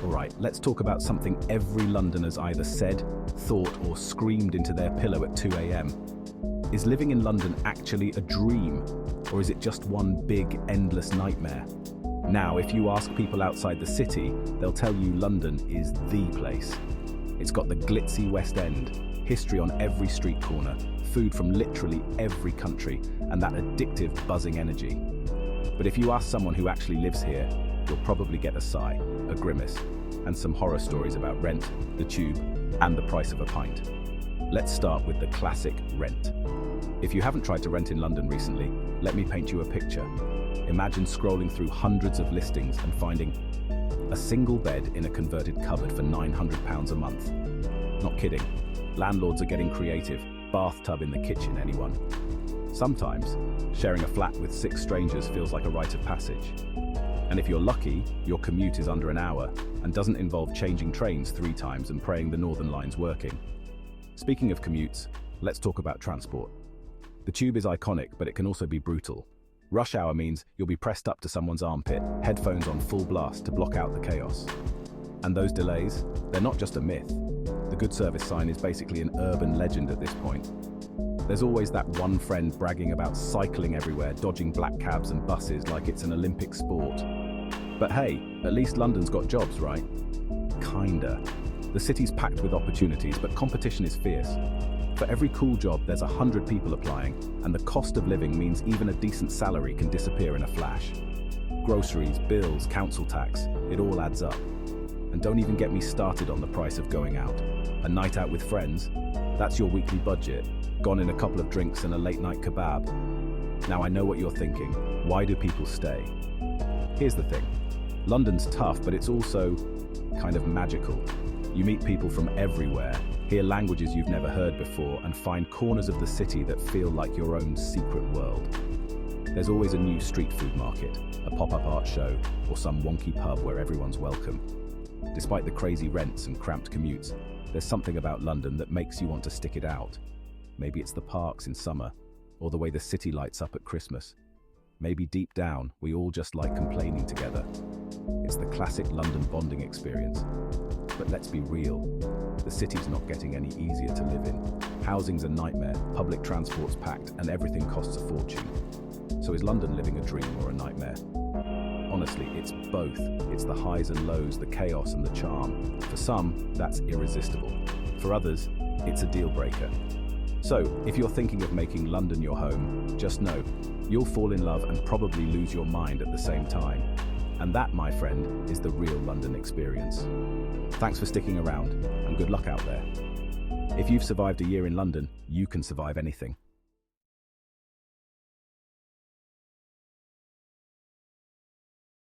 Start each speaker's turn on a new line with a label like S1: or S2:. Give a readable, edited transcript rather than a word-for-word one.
S1: Alright, let's talk about something every Londoner's either said, thought, or screamed into their pillow at 2 a.m. Is living in London actually a dream, or is it just one big, endless nightmare? Now, if you ask people outside the city, they'll tell you London is the place. It's got the glitzy West End, history on every street corner, food from literally every country, and that addictive, buzzing energy. But if you ask someone who actually lives here, you'll probably get a sigh, a grimace, and some horror stories about rent, the tube, and the price of a pint. Let's start with the classic rent. If you haven't tried to rent in London recently, let me paint you a picture. Imagine scrolling through hundreds of listings and finding a single bed in a converted cupboard for £900 a month. Not kidding. Landlords are getting creative. Bathtub in the kitchen, anyone? Sometimes, sharing a flat with 6 strangers feels like a rite of passage. And if you're lucky, your commute is under an hour and doesn't involve changing trains 3 times and praying the Northern Line's working. Speaking of commutes, let's talk about transport. The tube is iconic, but it can also be brutal. Rush hour means you'll be pressed up to someone's armpit, headphones on full blast to block out the chaos. And those delays, they're not just a myth. The good service sign is basically an urban legend at this point. There's always that one friend bragging about cycling everywhere, dodging black cabs and buses like it's an Olympic sport. But hey, at least London's got jobs, right? Kinda. The city's packed with opportunities, but competition is fierce. For every cool job, there's 100 people applying, and the cost of living means even a decent salary can disappear in a flash. Groceries, bills, council tax, it all adds up. And don't even get me started on the price of going out. A night out with friends, that's your weekly budget, gone in a couple of drinks and a late-night kebab. Now I know what you're thinking. Why do people stay? Here's the thing. London's tough, but it's also kind of magical. You meet people from everywhere, hear languages you've never heard before, and find corners of the city that feel like your own secret world. There's always a new street food market, a pop-up art show, or some wonky pub where everyone's welcome. Despite the crazy rents and cramped commutes, there's something about London that makes you want to stick it out. Maybe it's the parks in summer, or the way the city lights up at Christmas. Maybe deep down, we all just like complaining together. It's the classic London bonding experience. But let's be real, the city's not getting any easier to live in. Housing's a nightmare, public transport's packed, and everything costs a fortune. So is London living a dream or a nightmare? Honestly, it's both. It's the highs and lows, the chaos and the charm. For some, that's irresistible. For others, it's a deal breaker. So, if you're thinking of making London your home, just know, you'll fall in love and probably lose your mind at the same time. And that, my friend, is the real London experience. Thanks for sticking around, and good luck out there. If you've survived a year in London, you can survive anything.